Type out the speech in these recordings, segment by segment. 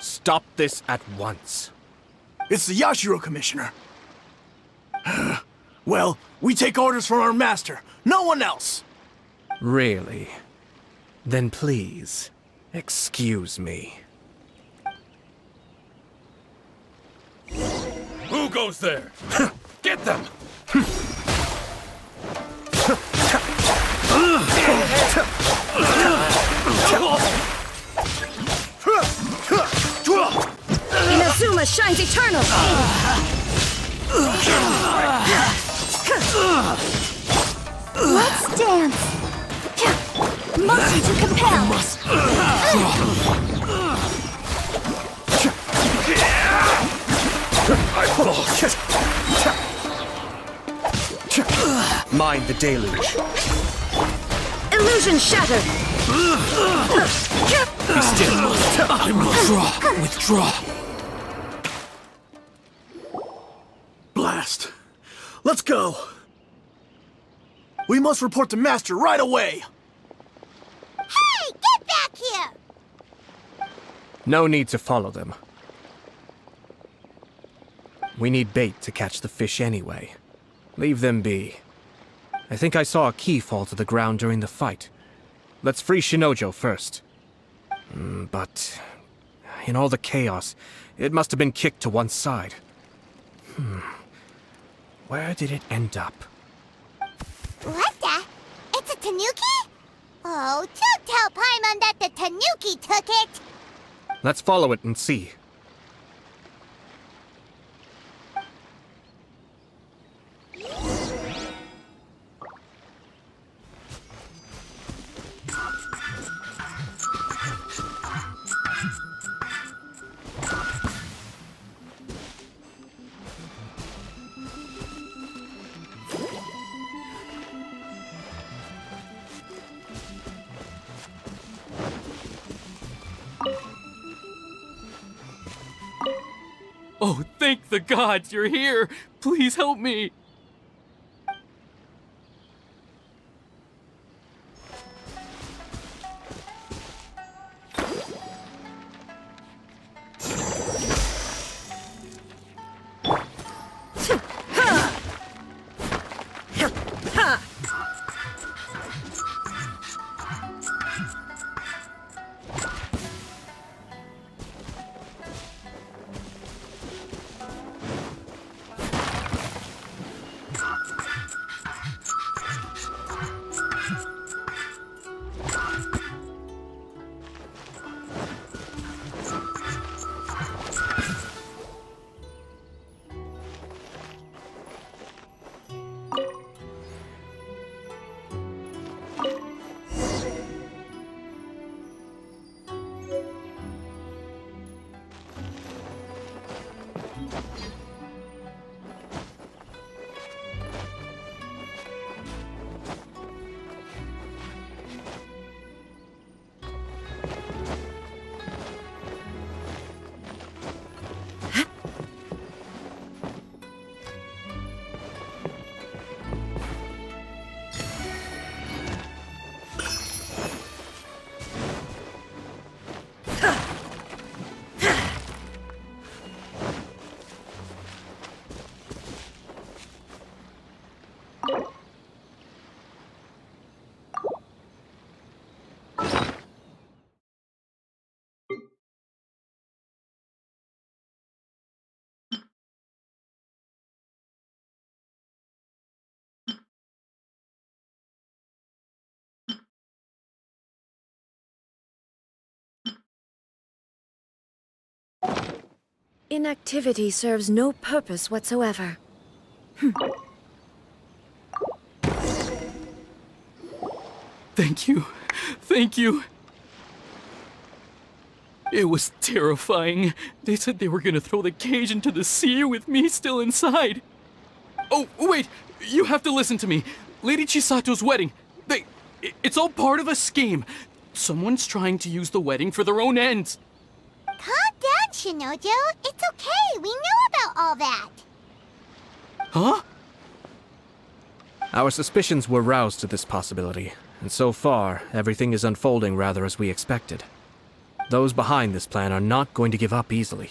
Stop this at once. It's the Yashiro, Commissioner. Well, we take orders from our master. No one else. Really? Then please, excuse me. Who goes there? Get them! Inazuma shines eternal! Let's dance! Motion to compel! Mind the deluge. Illusion shattered! Be still. I must withdraw. Blast. Let's go. We must report the master right away. Hey, get back here! No need to follow them. We need bait to catch the fish anyway. Leave them be. I think I saw a key fall to the ground during the fight. Let's free Shinojo first. But in all the chaos, it must have been kicked to one side. Where did it end up? What the? It's a tanuki? Oh, don't tell Paimon that the tanuki took it! Let's follow it and see. Oh, thank the gods you're here! Please help me! Inactivity serves no purpose whatsoever. Thank you. Thank you. It was terrifying. They said they were gonna throw the cage into the sea with me still inside. Oh, wait! You have to listen to me. Lady Chisato's wedding. It's all part of a scheme. Someone's trying to use the wedding for their own ends. Calm down, Shinojo. It's okay. We know about all that. Huh? Our suspicions were roused to this possibility, and so far, everything is unfolding rather as we expected. Those behind this plan are not going to give up easily.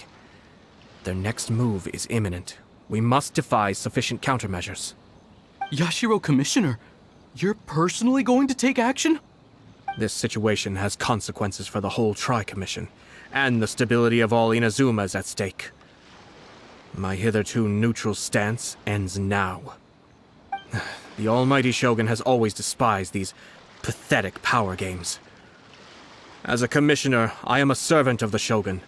Their next move is imminent. We must devise sufficient countermeasures. Yashiro Commissioner, you're personally going to take action? This situation has consequences for the whole Tri-Commission, and the stability of all Inazuma is at stake. My hitherto neutral stance ends now. The almighty Shogun has always despised these pathetic power games. As a commissioner, I am a servant of the Shogun,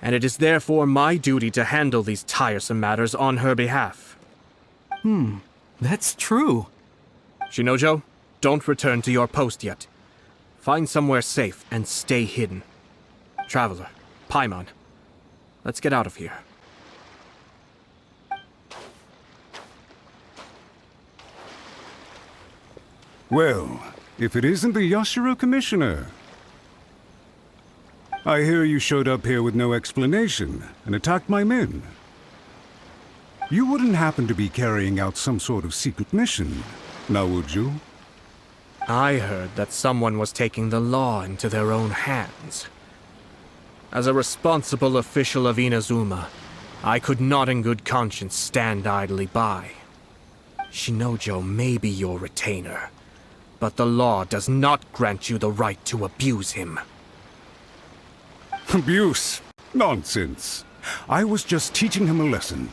and it is therefore my duty to handle these tiresome matters on her behalf. That's true. Shinojo, don't return to your post yet. Find somewhere safe and stay hidden. Traveler, Paimon, let's get out of here. Well, if it isn't the Yashiro Commissioner. I hear you showed up here with no explanation and attacked my men. You wouldn't happen to be carrying out some sort of secret mission, now would you? I heard that someone was taking the law into their own hands. As a responsible official of Inazuma, I could not in good conscience stand idly by. Shinojo may be your retainer, but the law does not grant you the right to abuse him. Abuse? Nonsense. I was just teaching him a lesson.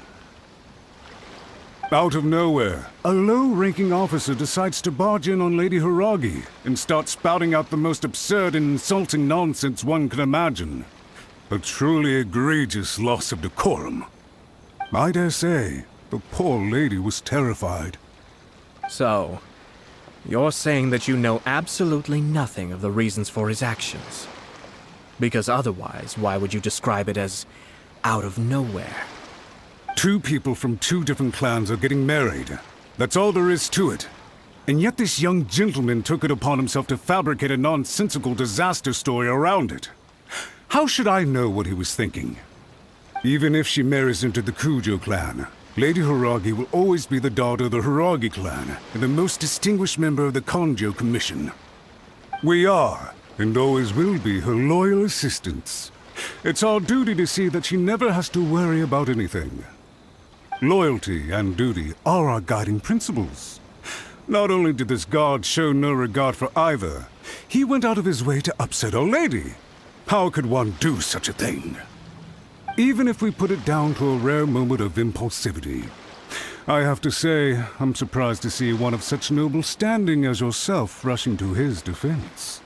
Out of nowhere, a low-ranking officer decides to barge in on Lady Hiragi and start spouting out the most absurd and insulting nonsense one can imagine. A truly egregious loss of decorum. I dare say, the poor lady was terrified. So, you're saying that you know absolutely nothing of the reasons for his actions? Because otherwise, why would you describe it as out of nowhere? Two people from two different clans are getting married. That's all there is to it. And yet this young gentleman took it upon himself to fabricate a nonsensical disaster story around it. How should I know what he was thinking? Even if she marries into the Kujo clan, Lady Hiragi will always be the daughter of the Hiragi clan and the most distinguished member of the Konjo Commission. We are, and always will be, her loyal assistants. It's our duty to see that she never has to worry about anything. Loyalty and duty are our guiding principles. Not only did this guard show no regard for either, he went out of his way to upset our lady. How could one do such a thing? Even if we put it down to a rare moment of impulsivity. I have to say, I'm surprised to see one of such noble standing as yourself rushing to his defense.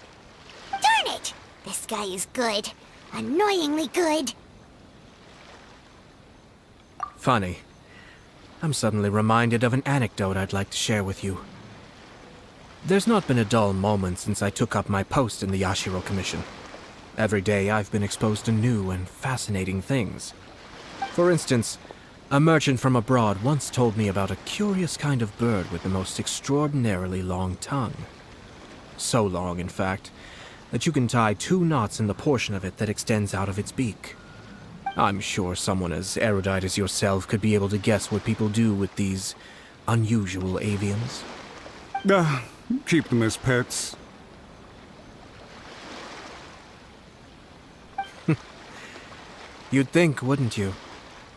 Darn it! This guy is good. Annoyingly good. Funny. I'm suddenly reminded of an anecdote I'd like to share with you. There's not been a dull moment since I took up my post in the Yashiro Commission. Every day I've been exposed to new and fascinating things. For instance, a merchant from abroad once told me about a curious kind of bird with the most extraordinarily long tongue. So long, in fact, that you can tie 2 knots in the portion of it that extends out of its beak. I'm sure someone as erudite as yourself could be able to guess what people do with these unusual avians. Keep them as pets. You'd think, wouldn't you?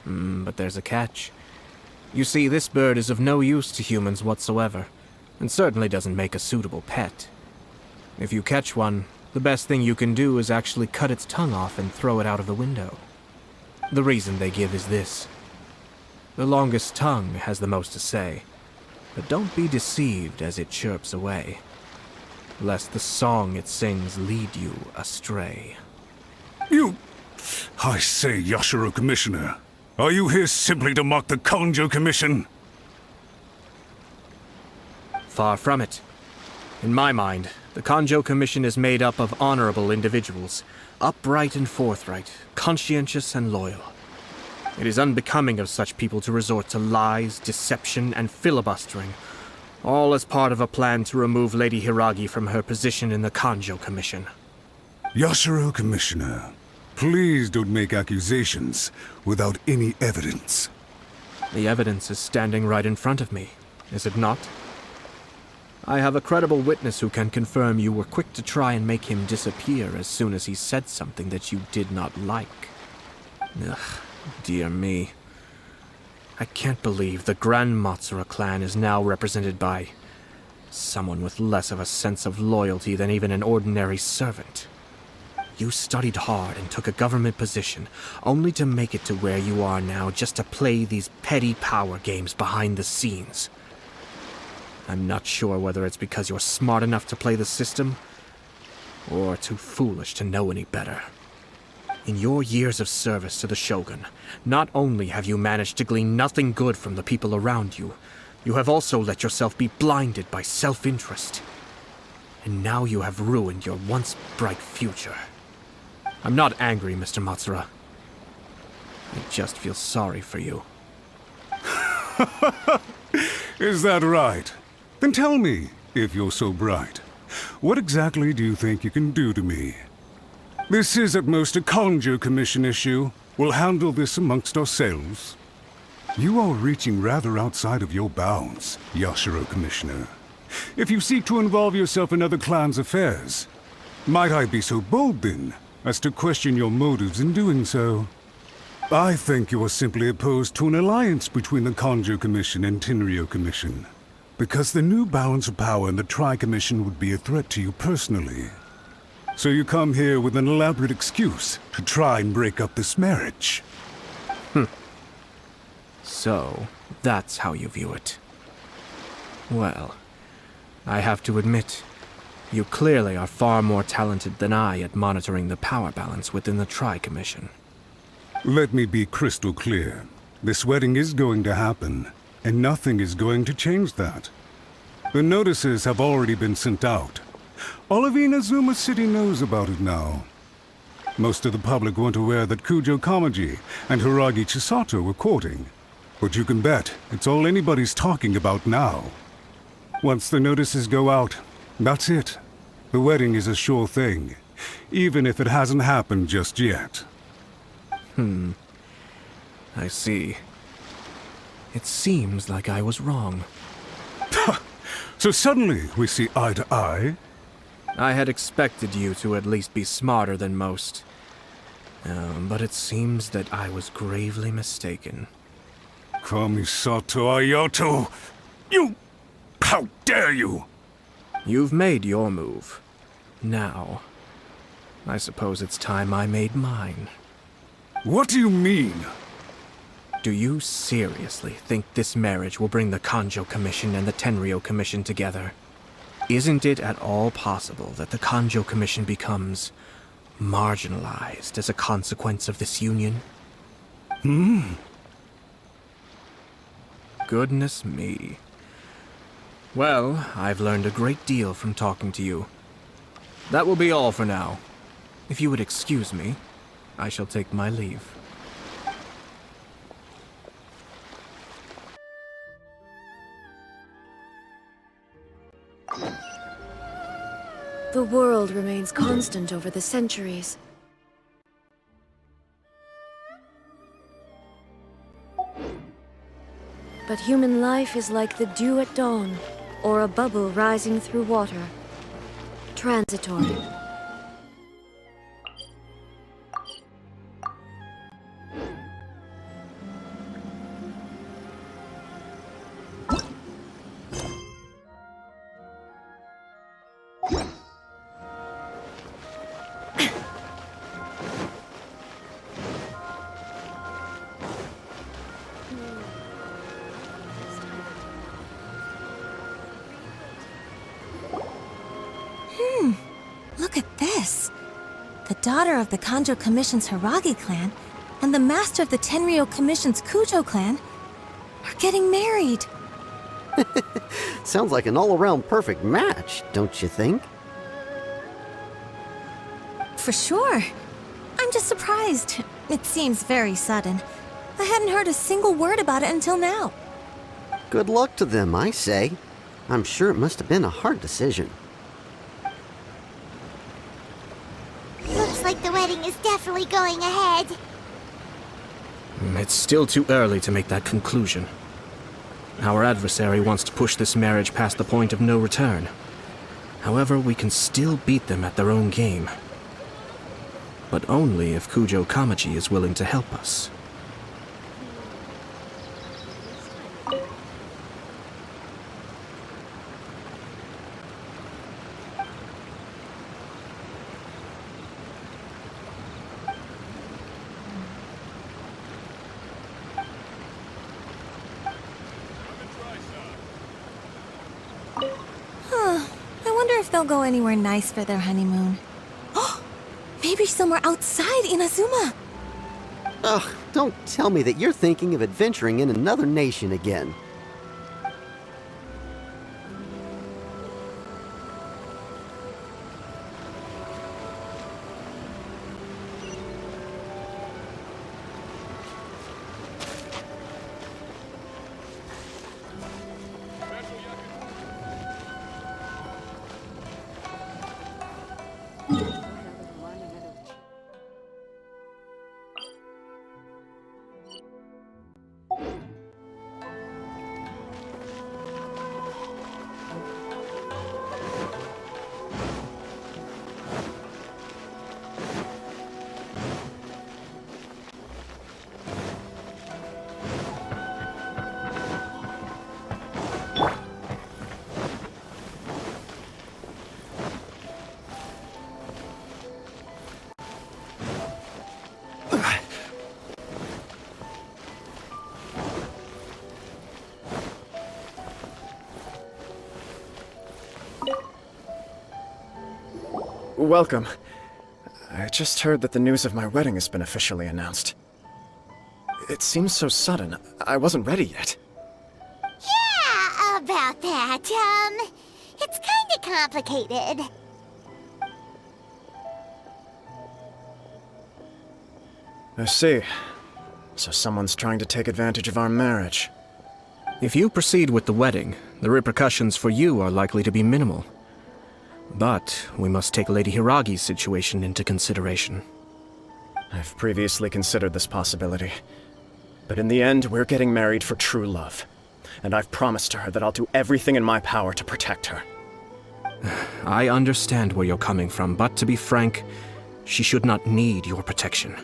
But there's a catch. You see, this bird is of no use to humans whatsoever, and certainly doesn't make a suitable pet. If you catch one, the best thing you can do is actually cut its tongue off and throw it out of the window. The reason they give is this. The longest tongue has the most to say, but don't be deceived as it chirps away, lest the song it sings lead you astray. You I say, Yashiro Commissioner, are you here simply to mock the Kanjo Commission? Far from it. In my mind, the Kanjo Commission is made up of honorable individuals, upright and forthright, conscientious and loyal. It is unbecoming of such people to resort to lies, deception, and filibustering, all as part of a plan to remove Lady Hiragi from her position in the Kanjo Commission. Yashiro Commissioner, please don't make accusations without any evidence. The evidence is standing right in front of me, is it not? I have a credible witness who can confirm you were quick to try and make him disappear as soon as he said something that you did not like. Ugh, dear me. I can't believe the Grand Matsura clan is now represented by someone with less of a sense of loyalty than even an ordinary servant. You studied hard and took a government position, only to make it to where you are now just to play these petty power games behind the scenes. I'm not sure whether it's because you're smart enough to play the system, or too foolish to know any better. In your years of service to the Shogun, not only have you managed to glean nothing good from the people around you, you have also let yourself be blinded by self-interest. And now you have ruined your once bright future. I'm not angry, Mr. Matsura. I just feel sorry for you. Is that right? Then tell me, if you're so bright, what exactly do you think you can do to me? This is at most a Kanjo Commission issue. We'll handle this amongst ourselves. You are reaching rather outside of your bounds, Yashiro Commissioner. If you seek to involve yourself in other clans' affairs, might I be so bold then, as to question your motives in doing so? I think you are simply opposed to an alliance between the Kanjo Commission and Tenryo Commission, because the new balance of power in the Tri-Commission would be a threat to you personally. So you come here with an elaborate excuse to try and break up this marriage. So, that's how you view it. Well, I have to admit, you clearly are far more talented than I at monitoring the power balance within the Tri-Commission. Let me be crystal clear. This wedding is going to happen, and nothing is going to change that. The notices have already been sent out. All of Inazuma City knows about it now. Most of the public weren't aware that Kujo Kamaji and Hiragi Chisato were courting. But you can bet it's all anybody's talking about now. Once the notices go out, that's it. The wedding is a sure thing, even if it hasn't happened just yet. I see. It seems like I was wrong. So suddenly we see eye to eye? I had expected you to at least be smarter than most. But it seems that I was gravely mistaken. Kamisato Ayato! You! How dare you! You've made your move. Now, I suppose it's time I made mine. What do you mean? Do you seriously think this marriage will bring the Kanjo Commission and the Tenryo Commission together? Isn't it at all possible that the Kanjo Commission becomes marginalized as a consequence of this union? Goodness me. Well, I've learned a great deal from talking to you. That will be all for now. If you would excuse me, I shall take my leave. The world remains constant over the centuries. But human life is like the dew at dawn, or a bubble rising through water. Transitory. Look at this. The the daughter of the Kanjo Commission's Hiragi clan and the master of the Tenryou Commission's Kujo clan are getting married. Sounds like an all-around perfect match, don't you think? For sure. I'm just surprised. It seems very sudden. I hadn't heard a single word about it until now. Good luck to them, I say. I'm sure it must have been a hard decision. Looks like the wedding is definitely going ahead. It's still too early to make that conclusion. Our adversary wants to push this marriage past the point of no return. However, we can still beat them at their own game. But only if Kujo Kamaji is willing to help us. They'll go anywhere nice for their honeymoon. Maybe somewhere outside Inazuma. Ugh, don't tell me that you're thinking of adventuring in another nation again. Welcome. I just heard that the news of my wedding has been officially announced. It seems so sudden. I wasn't ready yet. Yeah, about that. It's kinda complicated. I see. So someone's trying to take advantage of our marriage. If you proceed with the wedding, the repercussions for you are likely to be minimal. But we must take Lady Hiragi's situation into consideration. I've previously considered this possibility. But in the end, we're getting married for true love. And I've promised her that I'll do everything in my power to protect her. I understand where you're coming from, but to be frank, she should not need your protection.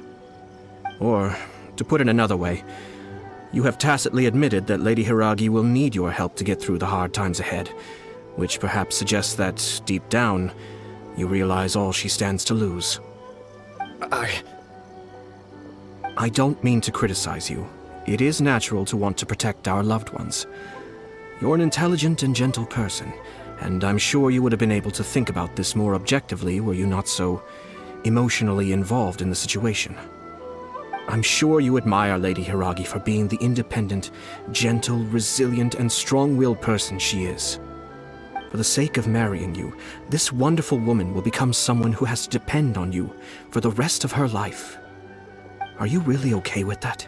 Or, to put it another way, you have tacitly admitted that Lady Hiragi will need your help to get through the hard times ahead, which perhaps suggests that, deep down, you realize all she stands to lose. I don't mean to criticize you. It is natural to want to protect our loved ones. You're an intelligent and gentle person, and I'm sure you would have been able to think about this more objectively were you not so emotionally involved in the situation. I'm sure you admire Lady Hiragi for being the independent, gentle, resilient, and strong-willed person she is. For the sake of marrying you, this wonderful woman will become someone who has to depend on you for the rest of her life. Are you really okay with that?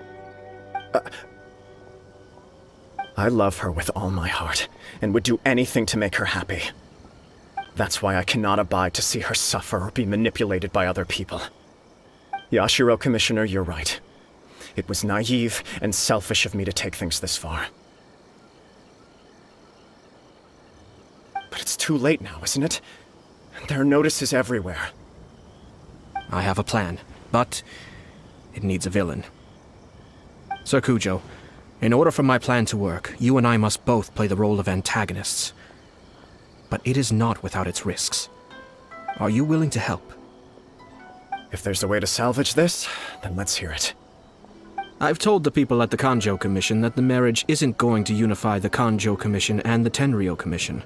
I love her with all my heart, and would do anything to make her happy. That's why I cannot abide to see her suffer or be manipulated by other people. Yashiro, Commissioner, you're right. It was naive and selfish of me to take things this far. But it's too late now, isn't it? There are notices everywhere. I have a plan, but it needs a villain. Sir Kujo, in order for my plan to work, you and I must both play the role of antagonists. But it is not without its risks. Are you willing to help? If there's a way to salvage this, then let's hear it. I've told the people at the Kanjo Commission that the marriage isn't going to unify the Kanjo Commission and the Tenryou Commission.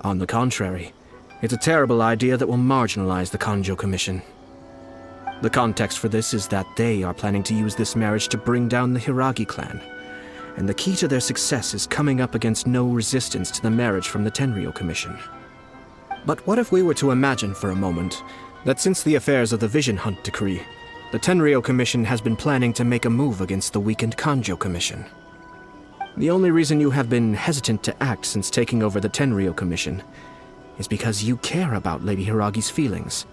On the contrary, It's a terrible idea that will marginalize the Kanjo Commission. The context for this is that they are planning to use this marriage to bring down the Hiragi clan, and the key to their success is coming up against no resistance to the marriage from the Tenryou Commission. But what if we were to imagine for a moment that since the affairs of the Vision Hunt Decree, the Tenryou Commission has been planning to make a move against the weakened Kanjo Commission? The only reason you have been hesitant to act since taking over the Tenryou Commission is because you care about Lady Hiragi's feelings.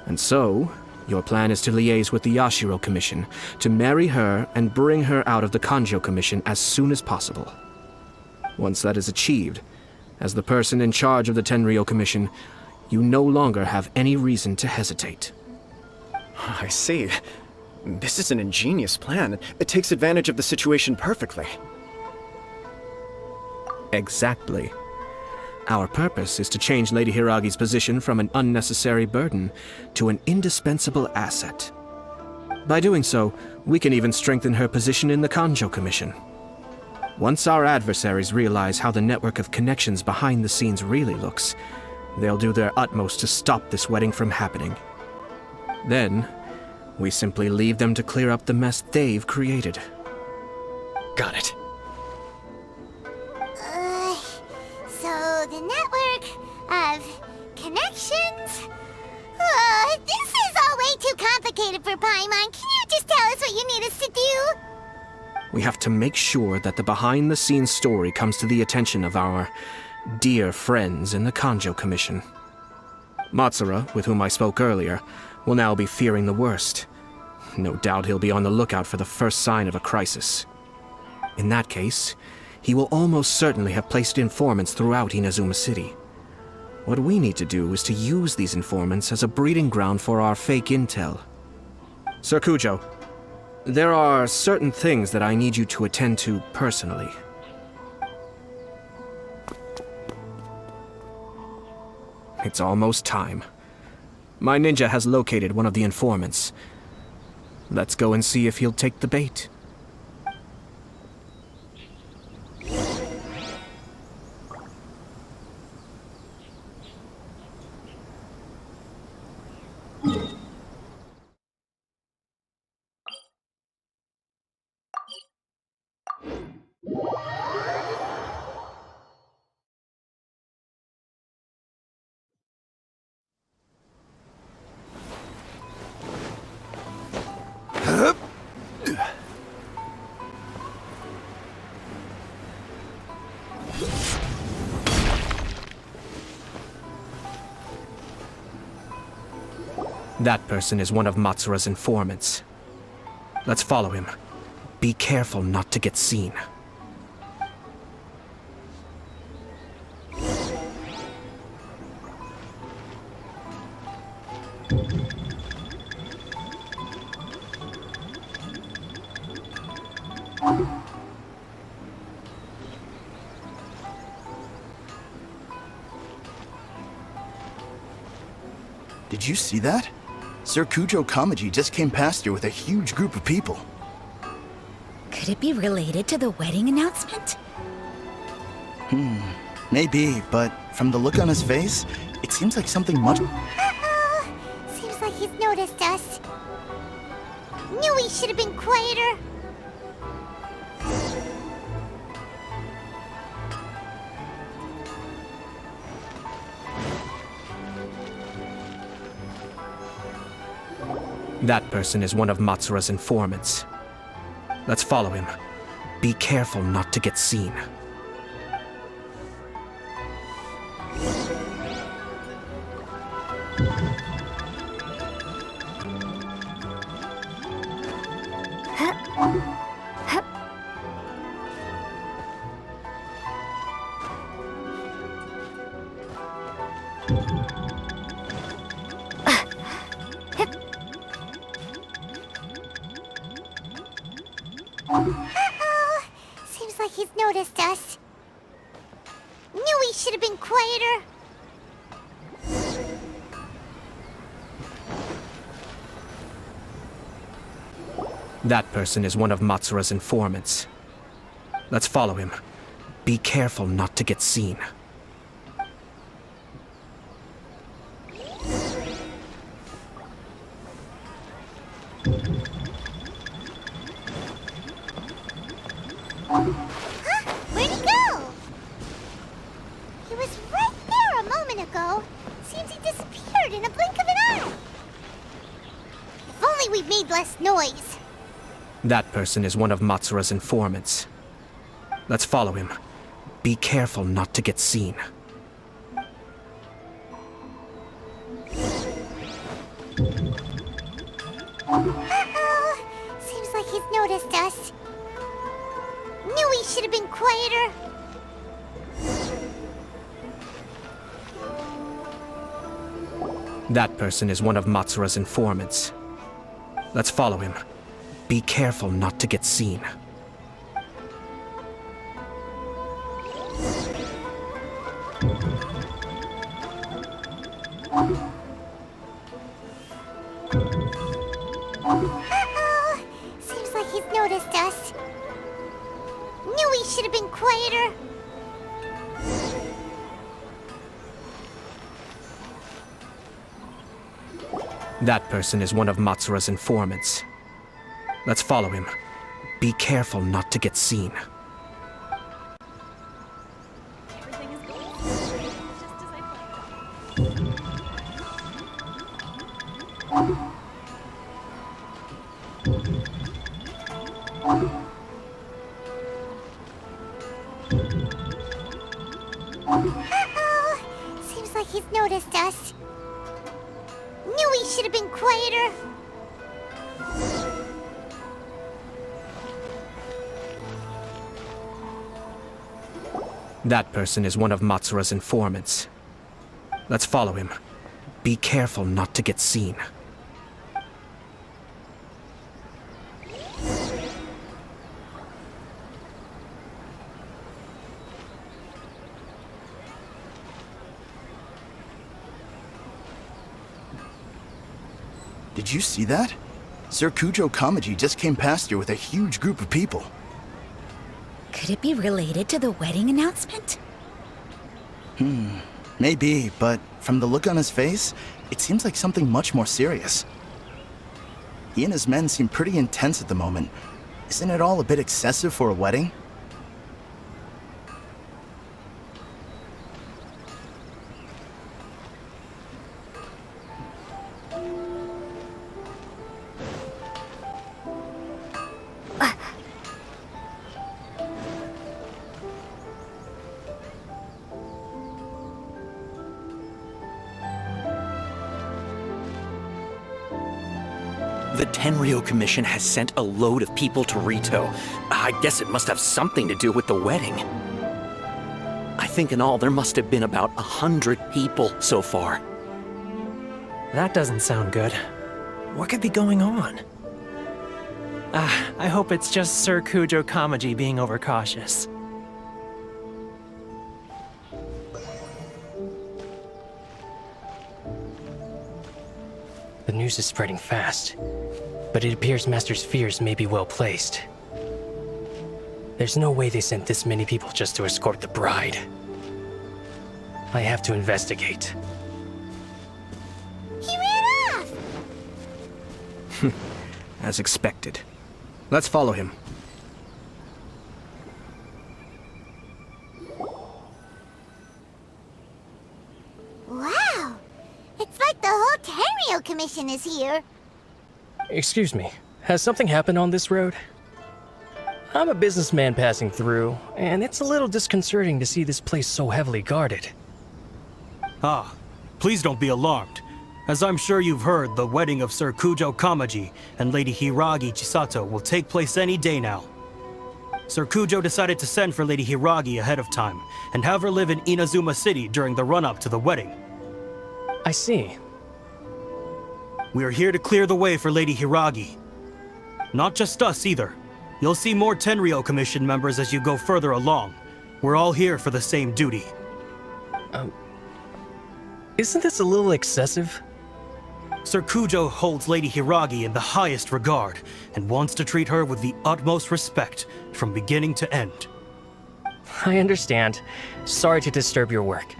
And so, your plan is to liaise with the Yashiro Commission, to marry her and bring her out of the Kanjo Commission as soon as possible. Once that is achieved, as the person in charge of the Tenryou Commission, you no longer have any reason to hesitate. I see. This is an ingenious plan. It takes advantage of the situation perfectly. Exactly. Our purpose is to change Lady Hiragi's position from an unnecessary burden to an indispensable asset. By doing so, we can even strengthen her position in the Kanjo Commission. Once our adversaries realize how the network of connections behind the scenes really looks, they'll do their utmost to stop this wedding from happening. Then, we simply leave them to clear up the mess they've created. Got it. So the network of connections? This is all way too complicated for Paimon. Can you just tell us what you need us to do? We have to make sure that the behind-the-scenes story comes to the attention of our dear friends in the Kanjo Commission. Matsura, with whom I spoke earlier, will now be fearing the worst. No doubt he'll be on the lookout for the first sign of a crisis. In that case, he will almost certainly have placed informants throughout Inazuma City. What we need to do is to use these informants as a breeding ground for our fake intel. Sir Kujo, there are certain things that I need you to attend to personally. It's almost time. My ninja has located one of the informants. Let's go and see if he'll take the bait. That person is one of Matsura's informants. Let's follow him. Be careful not to get seen. Did you see that? Sir Kujo Kamaji just came past here with a huge group of people. Could it be related to the wedding announcement? Maybe, but from the look on his face, it seems like something much... Uh-oh! Seems like he's noticed us. Knew he should have been quieter. That person is one of Matsura's informants. Let's follow him. Be careful not to get seen. Uh-oh! Seems like he's noticed us. Knew he should have been quieter. That person is one of Matsura's informants. Let's follow him. Be careful not to get seen. moment ago. Seems he disappeared in a blink of an eye. If only we'd made less noise. That person is one of Matsura's informants. Let's follow him. Be careful not to get seen. Uh-oh. Seems like he's noticed us. Knew he should have been quieter. That person is one of Matsura's informants. Let's follow him. Be careful not to get seen. Uh-oh. Seems like he's noticed us. Knew he should have been quieter. That person is one of Matsura's informants. Let's follow him. Be careful not to get seen. Uh-oh. Seems like he's noticed us. Knew he should have been quieter. That person is one of Matsura's informants. Let's follow him. Be careful not to get seen. Did you see that? Sir Kujo Kamaji just came past here with a huge group of people. Could it be related to the wedding announcement? Maybe, but from the look on his face, it seems like something much more serious. He and his men seem pretty intense at the moment. Isn't it all a bit excessive for a wedding? The Tenryou Commission has sent a load of people to Rito. I guess it must have something to do with the wedding. I think in all there must have been about 100 people so far. That doesn't sound good. What could be going on? I hope it's just Sir Kujo Kamaji being overcautious. The news is spreading fast, but it appears Master's fears may be well placed. There's no way they sent this many people just to escort the bride. I have to investigate. He ran off! As expected. Let's follow him. Wow! It's like the whole Tenryou Commission is here. Excuse me, has something happened on this road? I'm a businessman passing through, and it's a little disconcerting to see this place so heavily guarded. Ah, please don't be alarmed. As I'm sure you've heard, the wedding of Sir Kujo Kamaji and Lady Hiragi Chisato will take place any day now. Sir Kujo decided to send for Lady Hiragi ahead of time, and have her live in Inazuma City during the run-up to the wedding. I see. We are here to clear the way for Lady Hiragi. Not just us either. You'll see more Tenryou Commission members as you go further along. We're all here for the same duty. Isn't this a little excessive? Sir Kujo holds Lady Hiragi in the highest regard, and wants to treat her with the utmost respect, from beginning to end. I understand. Sorry to disturb your work.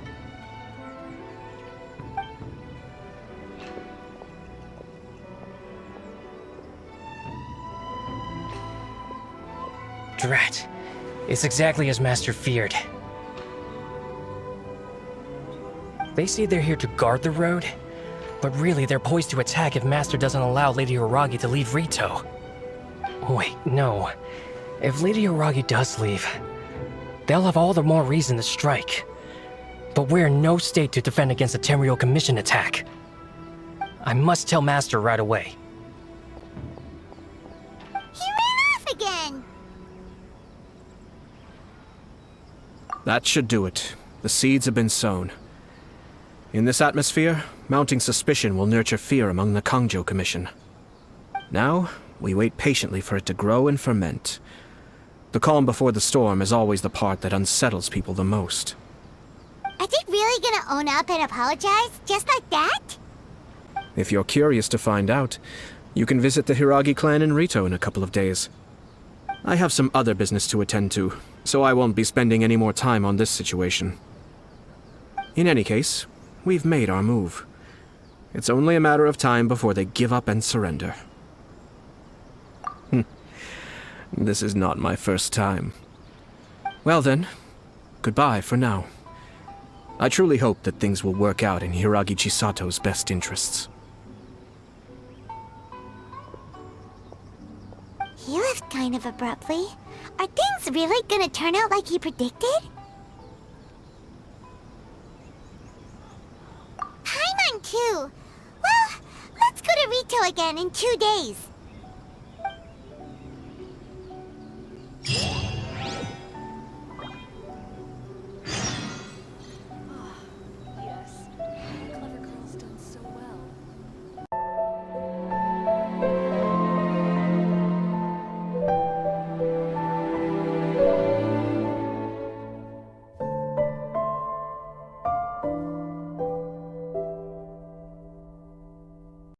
Drat. It's exactly as Master feared. They say they're here to guard the road, but really they're poised to attack if Master doesn't allow Lady Hiragi to leave Rito. Wait, no. If Lady Hiragi does leave, they'll have all the more reason to strike. But we're in no state to defend against a Tenryou Commission attack. I must tell Master right away. He ran off again! That should do it. The seeds have been sown. In this atmosphere, mounting suspicion will nurture fear among the Kangjo Commission. Now, we wait patiently for it to grow and ferment. The calm before the storm is always the part that unsettles people the most. Are they really gonna own up and apologize, just like that? If you're curious to find out, you can visit the Hiragi clan in Rito in a couple of days. I have some other business to attend to, so I won't be spending any more time on this situation. In any case, we've made our move. It's only a matter of time before they give up and surrender. This is not my first time. Well then, goodbye for now. I truly hope that things will work out in Hiragi Chisato's best interests. He left kind of abruptly. Are things really gonna turn out like he predicted? Paimon too. Well, let's go to Rito again in 2 days.